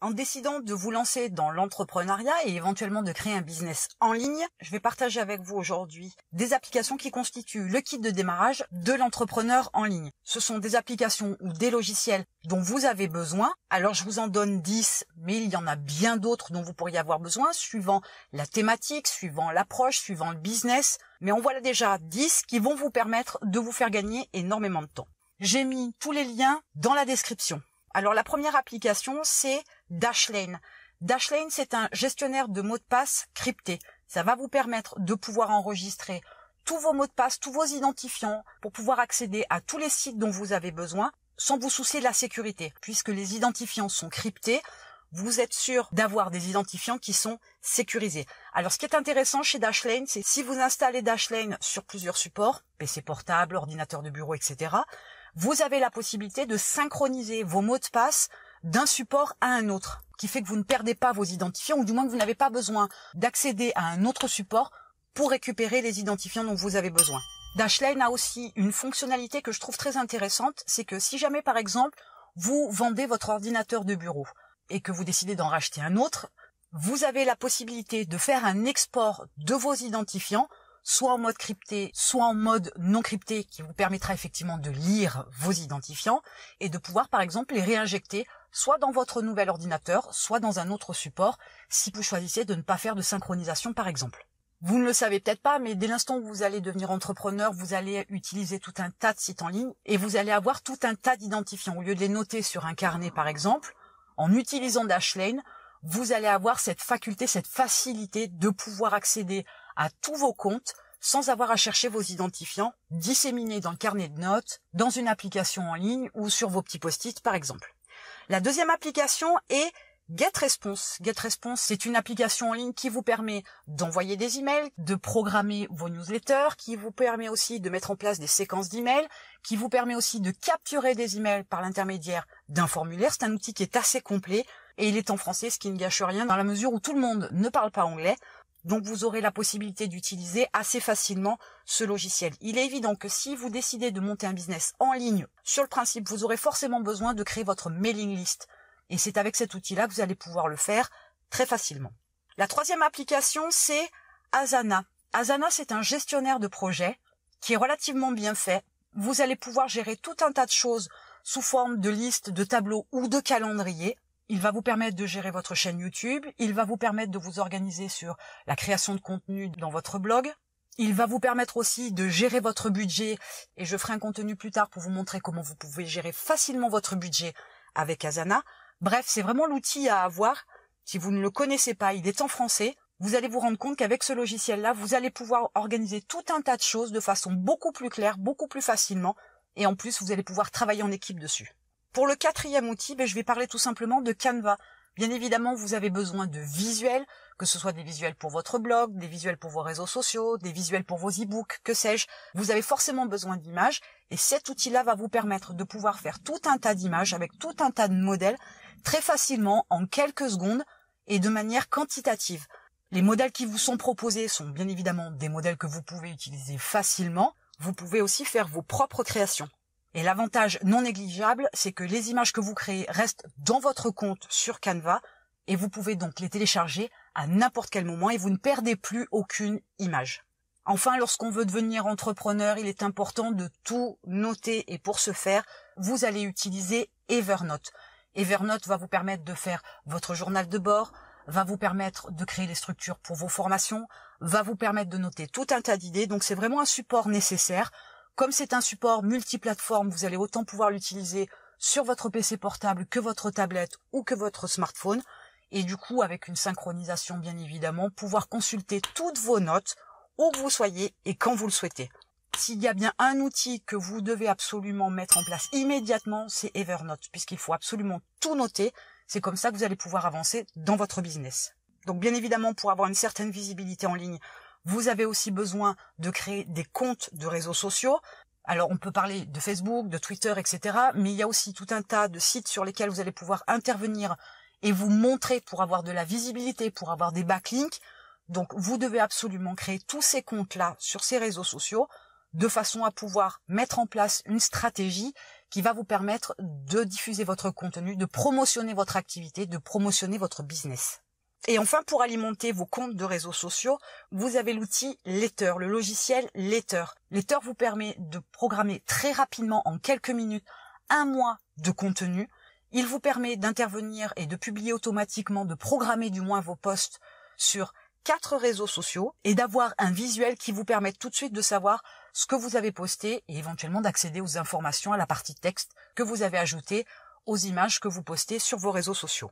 En décidant de vous lancer dans l'entrepreneuriat et éventuellement de créer un business en ligne, je vais partager avec vous aujourd'hui des applications qui constituent le kit de démarrage de l'entrepreneur en ligne. Ce sont des applications ou des logiciels dont vous avez besoin. Alors je vous en donne 10, mais il y en a bien d'autres dont vous pourriez avoir besoin, suivant la thématique, suivant l'approche, suivant le business. Mais en voilà déjà 10 qui vont vous permettre de vous faire gagner énormément de temps. J'ai mis tous les liens dans la description. Alors la première application, c'est Dashlane. Dashlane, c'est un gestionnaire de mots de passe cryptés. Ça va vous permettre de pouvoir enregistrer tous vos mots de passe, tous vos identifiants, pour pouvoir accéder à tous les sites dont vous avez besoin, sans vous soucier de la sécurité. Puisque les identifiants sont cryptés, vous êtes sûr d'avoir des identifiants qui sont sécurisés. Alors ce qui est intéressant chez Dashlane, c'est si vous installez Dashlane sur plusieurs supports, PC portable, ordinateur de bureau, etc., vous avez la possibilité de synchroniser vos mots de passe d'un support à un autre, qui fait que vous ne perdez pas vos identifiants, ou du moins que vous n'avez pas besoin d'accéder à un autre support pour récupérer les identifiants dont vous avez besoin. Dashlane a aussi une fonctionnalité que je trouve très intéressante, c'est que si jamais par exemple vous vendez votre ordinateur de bureau et que vous décidez d'en racheter un autre, vous avez la possibilité de faire un export de vos identifiants, soit en mode crypté, soit en mode non crypté, qui vous permettra effectivement de lire vos identifiants et de pouvoir par exemple les réinjecter soit dans votre nouvel ordinateur, soit dans un autre support, si vous choisissez de ne pas faire de synchronisation par exemple. Vous ne le savez peut-être pas, mais dès l'instant où vous allez devenir entrepreneur, vous allez utiliser tout un tas de sites en ligne et vous allez avoir tout un tas d'identifiants. Au lieu de les noter sur un carnet par exemple, en utilisant Dashlane, vous allez avoir cette faculté, cette facilité de pouvoir accéder à tous vos comptes sans avoir à chercher vos identifiants disséminés dans le carnet de notes, dans une application en ligne ou sur vos petits post-it par exemple. La deuxième application est GetResponse. GetResponse, c'est une application en ligne qui vous permet d'envoyer des emails, de programmer vos newsletters, qui vous permet aussi de mettre en place des séquences d'emails, qui vous permet aussi de capturer des emails par l'intermédiaire d'un formulaire. C'est un outil qui est assez complet et il est en français, ce qui ne gâche rien dans la mesure où tout le monde ne parle pas anglais. Donc vous aurez la possibilité d'utiliser assez facilement ce logiciel. Il est évident que si vous décidez de monter un business en ligne, sur le principe, vous aurez forcément besoin de créer votre mailing list. Et c'est avec cet outil-là que vous allez pouvoir le faire très facilement. La troisième application, c'est Asana. Asana, c'est un gestionnaire de projet qui est relativement bien fait. Vous allez pouvoir gérer tout un tas de choses sous forme de listes, de tableaux ou de calendrier. Il va vous permettre de gérer votre chaîne YouTube, il va vous permettre de vous organiser sur la création de contenu dans votre blog, il va vous permettre aussi de gérer votre budget, et je ferai un contenu plus tard pour vous montrer comment vous pouvez gérer facilement votre budget avec Asana. Bref, c'est vraiment l'outil à avoir. Si vous ne le connaissez pas, il est en français. Vous allez vous rendre compte qu'avec ce logiciel-là, vous allez pouvoir organiser tout un tas de choses de façon beaucoup plus claire, beaucoup plus facilement, et en plus, vous allez pouvoir travailler en équipe dessus. Pour le quatrième outil, je vais parler tout simplement de Canva. Bien évidemment, vous avez besoin de visuels, que ce soit des visuels pour votre blog, des visuels pour vos réseaux sociaux, des visuels pour vos e-books, que sais-je. Vous avez forcément besoin d'images et cet outil-là va vous permettre de pouvoir faire tout un tas d'images avec tout un tas de modèles très facilement, en quelques secondes et de manière quantitative. Les modèles qui vous sont proposés sont bien évidemment des modèles que vous pouvez utiliser facilement. Vous pouvez aussi faire vos propres créations. Et l'avantage non négligeable, c'est que les images que vous créez restent dans votre compte sur Canva et vous pouvez donc les télécharger à n'importe quel moment et vous ne perdez plus aucune image. Enfin, lorsqu'on veut devenir entrepreneur, il est important de tout noter et pour ce faire, vous allez utiliser Evernote. Evernote va vous permettre de faire votre journal de bord, va vous permettre de créer des structures pour vos formations, va vous permettre de noter tout un tas d'idées. Donc c'est vraiment un support nécessaire. Comme c'est un support multiplateforme, vous allez autant pouvoir l'utiliser sur votre PC portable que votre tablette ou que votre smartphone. Et du coup, avec une synchronisation bien évidemment, pouvoir consulter toutes vos notes où que vous soyez et quand vous le souhaitez. S'il y a bien un outil que vous devez absolument mettre en place immédiatement, c'est Evernote, puisqu'il faut absolument tout noter. C'est comme ça que vous allez pouvoir avancer dans votre business. Donc bien évidemment, pour avoir une certaine visibilité en ligne, vous avez aussi besoin de créer des comptes de réseaux sociaux. Alors on peut parler de Facebook, de Twitter, etc. Mais il y a aussi tout un tas de sites sur lesquels vous allez pouvoir intervenir et vous montrer pour avoir de la visibilité, pour avoir des backlinks. Donc vous devez absolument créer tous ces comptes-là sur ces réseaux sociaux de façon à pouvoir mettre en place une stratégie qui va vous permettre de diffuser votre contenu, de promotionner votre activité, de promotionner votre business. Et enfin, pour alimenter vos comptes de réseaux sociaux, vous avez l'outil Letter, le logiciel Letter. Letter vous permet de programmer très rapidement, en quelques minutes, un mois de contenu. Il vous permet d'intervenir et de publier automatiquement, de programmer du moins vos posts sur 4 réseaux sociaux et d'avoir un visuel qui vous permet tout de suite de savoir ce que vous avez posté et éventuellement d'accéder aux informations à la partie texte que vous avez ajoutée aux images que vous postez sur vos réseaux sociaux.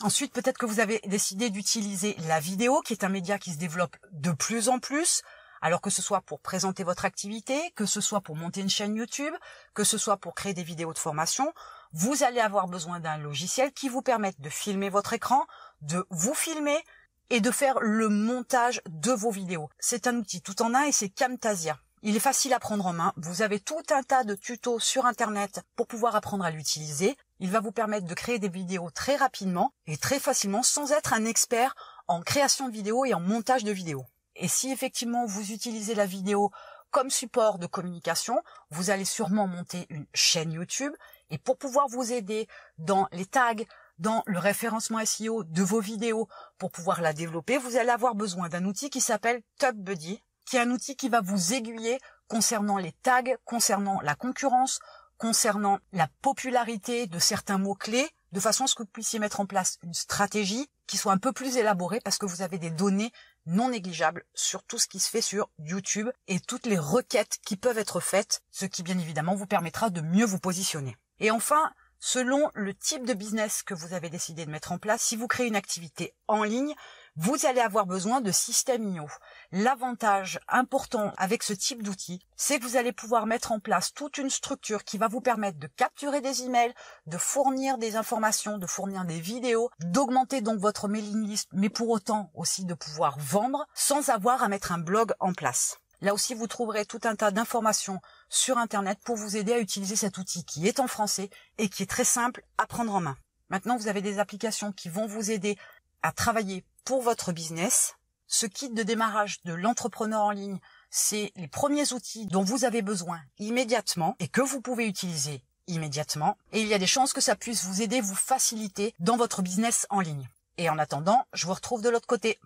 Ensuite, peut-être que vous avez décidé d'utiliser la vidéo, qui est un média qui se développe de plus en plus, alors que ce soit pour présenter votre activité, que ce soit pour monter une chaîne YouTube, que ce soit pour créer des vidéos de formation. Vous allez avoir besoin d'un logiciel qui vous permette de filmer votre écran, de vous filmer et de faire le montage de vos vidéos. C'est un outil tout en un et c'est Camtasia. Il est facile à prendre en main. Vous avez tout un tas de tutos sur Internet pour pouvoir apprendre à l'utiliser. Il va vous permettre de créer des vidéos très rapidement et très facilement sans être un expert en création de vidéos et en montage de vidéos. Et si effectivement vous utilisez la vidéo comme support de communication, vous allez sûrement monter une chaîne YouTube. Et pour pouvoir vous aider dans les tags, dans le référencement SEO de vos vidéos, pour pouvoir la développer, vous allez avoir besoin d'un outil qui s'appelle TubBuddy, qui est un outil qui va vous aiguiller concernant les tags, concernant la concurrence, concernant la popularité de certains mots-clés, de façon à ce que vous puissiez mettre en place une stratégie qui soit un peu plus élaborée parce que vous avez des données non négligeables sur tout ce qui se fait sur YouTube et toutes les requêtes qui peuvent être faites, ce qui bien évidemment vous permettra de mieux vous positionner. Et enfin, selon le type de business que vous avez décidé de mettre en place, si vous créez une activité en ligne, vous allez avoir besoin de System.io. L'avantage important avec ce type d'outil, c'est que vous allez pouvoir mettre en place toute une structure qui va vous permettre de capturer des emails, de fournir des informations, de fournir des vidéos, d'augmenter donc votre mailing list, mais pour autant aussi de pouvoir vendre sans avoir à mettre un blog en place. Là aussi, vous trouverez tout un tas d'informations sur Internet pour vous aider à utiliser cet outil qui est en français et qui est très simple à prendre en main. Maintenant, vous avez des applications qui vont vous aider à travailler pour votre business. Ce kit de démarrage de l'entrepreneur en ligne, c'est les premiers outils dont vous avez besoin immédiatement et que vous pouvez utiliser immédiatement. Et il y a des chances que ça puisse vous aider, vous faciliter dans votre business en ligne. Et en attendant, je vous retrouve de l'autre côté.